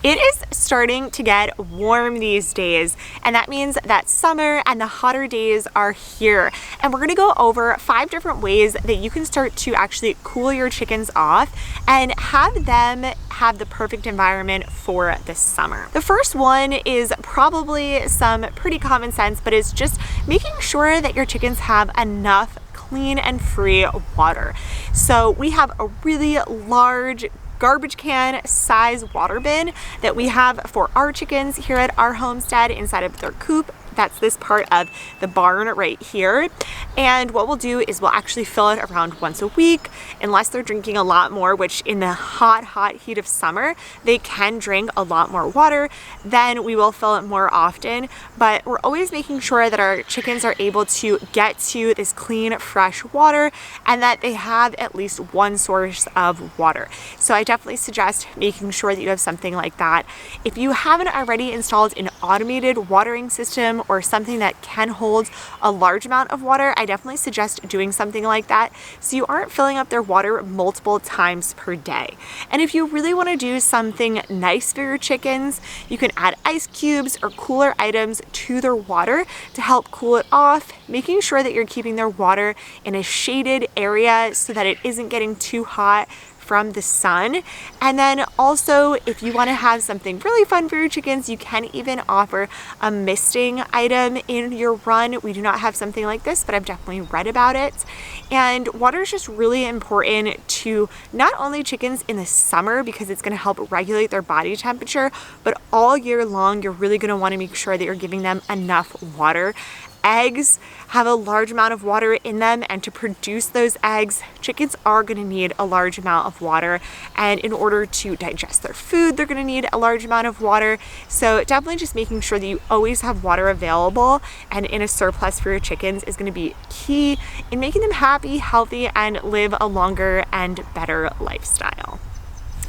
It is starting to get warm these days, and that means that summer and the hotter days are here. And we're gonna go over 5 different ways that you can start to actually cool your chickens off and have them have the perfect environment for the summer. The first one is probably some pretty common sense, but it's just making sure that your chickens have enough clean and free water. So we have a really large garbage can size water bin that we have for our chickens here at our homestead inside of their coop. That's this part of the barn right here. And what we'll do is we'll actually fill it around once a week, unless they're drinking a lot more, which in the hot heat of summer, they can drink a lot more water. Then we will fill it more often, but we're always making sure that our chickens are able to get to this clean, fresh water and that they have at least one source of water. So I definitely suggest making sure that you have something like that. If you haven't already installed an automated watering system or something that can hold a large amount of water, I definitely suggest doing something like that so you aren't filling up their water multiple times per day. And if you really want to do something nice for your chickens, you can add ice cubes or cooler items to their water to help cool it off, making sure that you're keeping their water in a shaded area so that it isn't getting too hot from the sun. And then also, if you want to have something really fun for your chickens, you can even offer a misting item in your run. We do not have something like this, but I've definitely read about it. And water is just really important to not only chickens in the summer because it's going to help regulate their body temperature, but all year long, you're really going to want to make sure that you're giving them enough water. Eggs have a large amount of water in them, and to produce those eggs, chickens are going to need a large amount of water, and in order to digest their food, they're going to need a large amount of water. So definitely just making sure that you always have water available and in a surplus for your chickens is going to be key in making them happy, healthy, and live a longer and better lifestyle.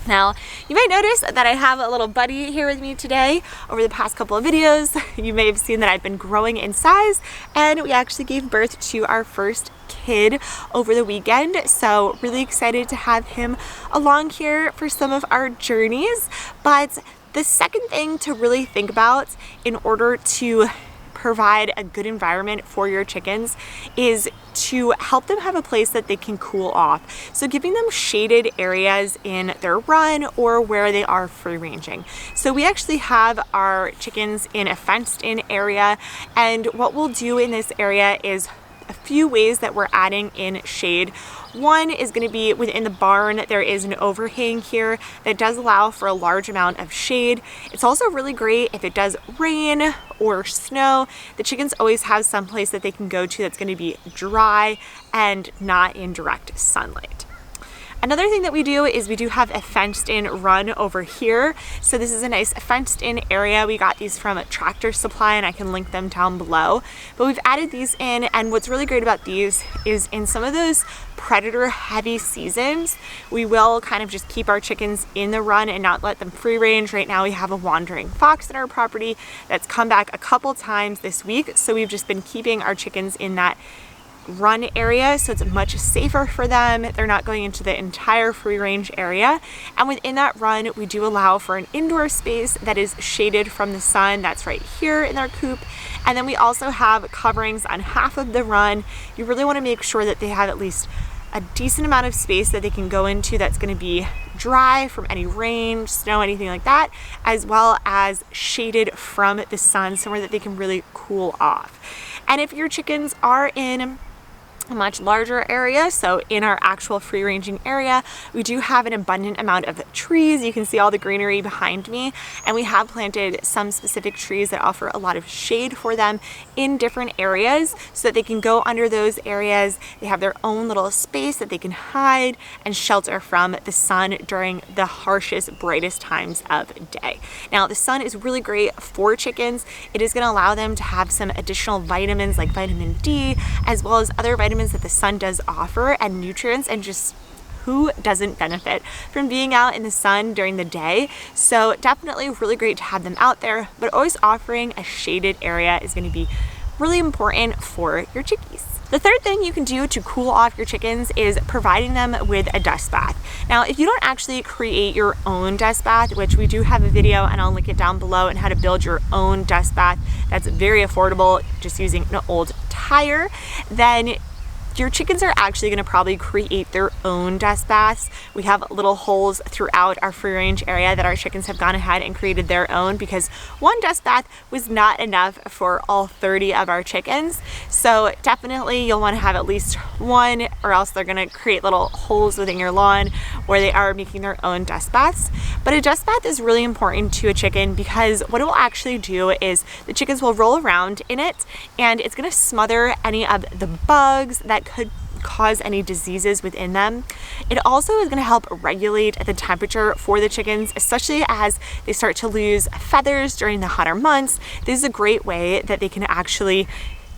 Now, you might notice that I have a little buddy here with me today. Over the past couple of videos, you may have seen that I've been growing in size, and we actually gave birth to our first kid over the weekend. So really excited to have him along here for some of our journeys. But the second thing to really think about in order to provide a good environment for your chickens is to help them have a place that they can cool off. So giving them shaded areas in their run or where they are free ranging. So we actually have our chickens in a fenced in area, and what we'll do in this area is a few ways that we're adding in shade. One is going to be within the barn. There is an overhang here that does allow for a large amount of shade. It's also really great if it does rain or snow. The chickens always have some place that they can go to that's going to be dry and not in direct sunlight. Another thing that we do is we do have a fenced in run over here. So this is a nice fenced in area. We got these from Tractor Supply, and I can link them down below. But we've added these in, and what's really great about these is in some of those predator heavy seasons, we will kind of just keep our chickens in the run and not let them free range. Right now we have a wandering fox in our property that's come back a couple times this week. So we've just been keeping our chickens in that run area so it's much safer for them. They're not going into the entire free range area, and within that run we do allow for an indoor space that is shaded from the sun. That's right here in our coop. And then we also have coverings on half of the run. You really want to make sure that they have at least a decent amount of space that they can go into that's going to be dry from any rain, snow, anything like that, as well as shaded from the sun, somewhere that they can really cool off. And if your chickens are in a much larger area, so in our actual free ranging area, we do have an abundant amount of trees. You can see all the greenery behind me, and we have planted some specific trees that offer a lot of shade for them in different areas so that they can go under those areas. They have their own little space that they can hide and shelter from the sun during the harshest, brightest times of day. Now, the sun is really great for chickens. It is going to allow them to have some additional vitamins like vitamin D, as well as other vitamins that the sun does offer, and nutrients, and just who doesn't benefit from being out in the sun during the day? So definitely really great to have them out there, but always offering a shaded area is going to be really important for your chickies. The third thing you can do to cool off your chickens is providing them with a dust bath. Now, if you don't actually create your own dust bath, which we do have a video and I'll link it down below, on how to build your own dust bath that's very affordable, just using an old tire, then your chickens are actually going to probably create their own dust baths. We have little holes throughout our free range area that our chickens have gone ahead and created their own, because one dust bath was not enough for all 30 of our chickens. So definitely you'll want to have at least one, or else they're going to create little holes within your lawn where they are making their own dust baths. But a dust bath is really important to a chicken, because what it will actually do is the chickens will roll around in it, and it's going to smother any of the bugs that could cause any diseases within them. It also is going to help regulate the temperature for the chickens, especially as they start to lose feathers during the hotter months. This is a great way that they can actually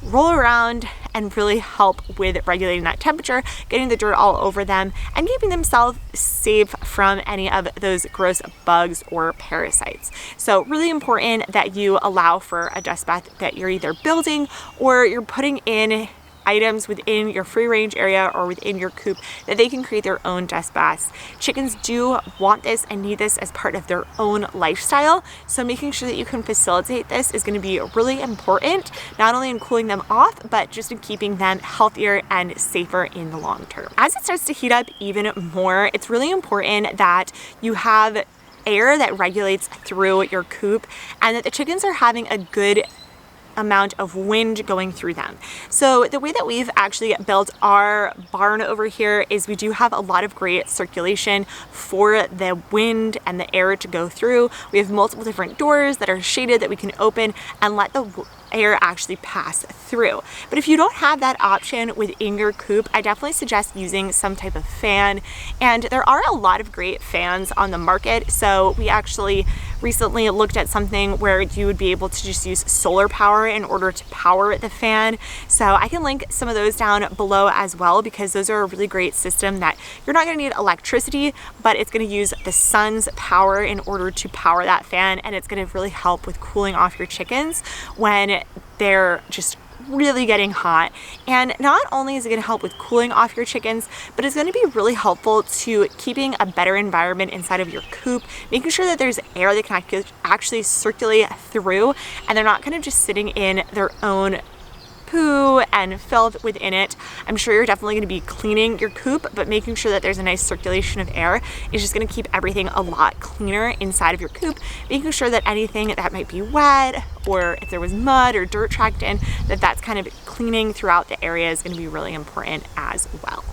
roll around and really help with regulating that temperature, getting the dirt all over them, and keeping themselves safe from any of those gross bugs or parasites. So really important that you allow for a dust bath that you're either building or you're putting in items within your free range area or within your coop that they can create their own dust baths. Chickens do want this and need this as part of their own lifestyle, so making sure that you can facilitate this is going to be really important, not only in cooling them off, but just in keeping them healthier and safer in the long term. As it starts to heat up even more, it's really important that you have air that regulates through your coop, and that the chickens are having a good amount of wind going through them. So the way that we've actually built our barn over here is we do have a lot of great circulation for the wind and the air to go through. We have multiple different doors that are shaded that we can open and let the air actually pass through. But if you don't have that option within your coop, I definitely suggest using some type of fan. And there are a lot of great fans on the market. So we actually recently looked at something where you would be able to just use solar power in order to power the fan. So I can link some of those down below as well, because those are a really great system that you're not going to need electricity, but it's going to use the sun's power in order to power that fan, and it's going to really help with cooling off your chickens when they're just really getting hot. And not only is it going to help with cooling off your chickens, but it's going to be really helpful to keeping a better environment inside of your coop, making sure that there's air that can actually circulate through, and they're not kind of just sitting in their own poo and filth within it. I'm sure you're definitely going to be cleaning your coop, but making sure that there's a nice circulation of air is just going to keep everything a lot cleaner inside of your coop, making sure that anything that might be wet, or if there was mud or dirt tracked in, that's kind of cleaning throughout the area is going to be really important as well.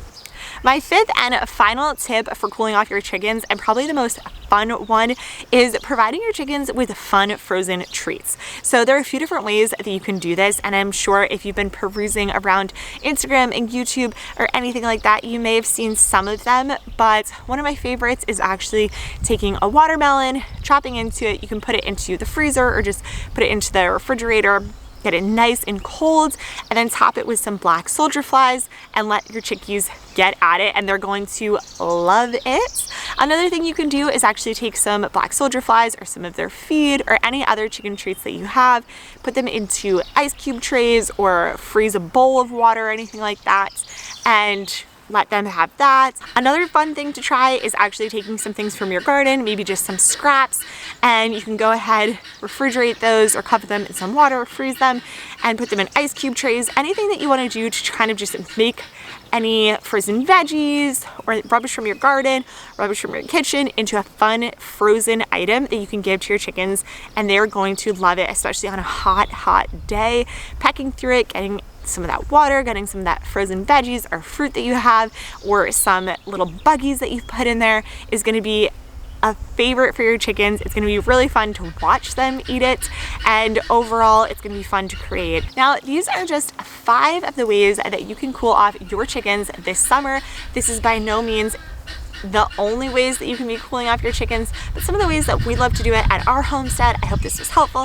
My fifth and final tip for cooling off your chickens, and probably the most fun one, is providing your chickens with fun frozen treats. So there are a few different ways that you can do this, and I'm sure if you've been perusing around Instagram and YouTube or anything like that, you may have seen some of them, but one of my favorites is actually taking a watermelon, chopping into it. You can put it into the freezer or just put it into the refrigerator, get it nice and cold, and then top it with some black soldier flies and let your chickies get at it, and they're going to love it. Another thing you can do is actually take some black soldier flies or some of their feed or any other chicken treats that you have, put them into ice cube trays or freeze a bowl of water or anything like that, and let them have that. Another fun thing to try is actually taking some things from your garden, maybe just some scraps, and you can go ahead, refrigerate those or cover them in some water, freeze them, and put them in ice cube trays. Anything that you want to do to kind of just make any frozen veggies or rubbish from your garden, rubbish from your kitchen into a fun frozen item that you can give to your chickens, and they're going to love it, especially on a hot day. Pecking through it, getting some of that water, getting some of that frozen veggies or fruit that you have, or some little buggies that you've put in there, is going to be a favorite for your chickens. It's going to be really fun to watch them eat it, and overall it's going to be fun to create. Now, these are just 5 of the ways that you can cool off your chickens this summer. This is by no means the only ways that you can be cooling off your chickens, but some of the ways that we love to do it at our homestead. I hope this was helpful.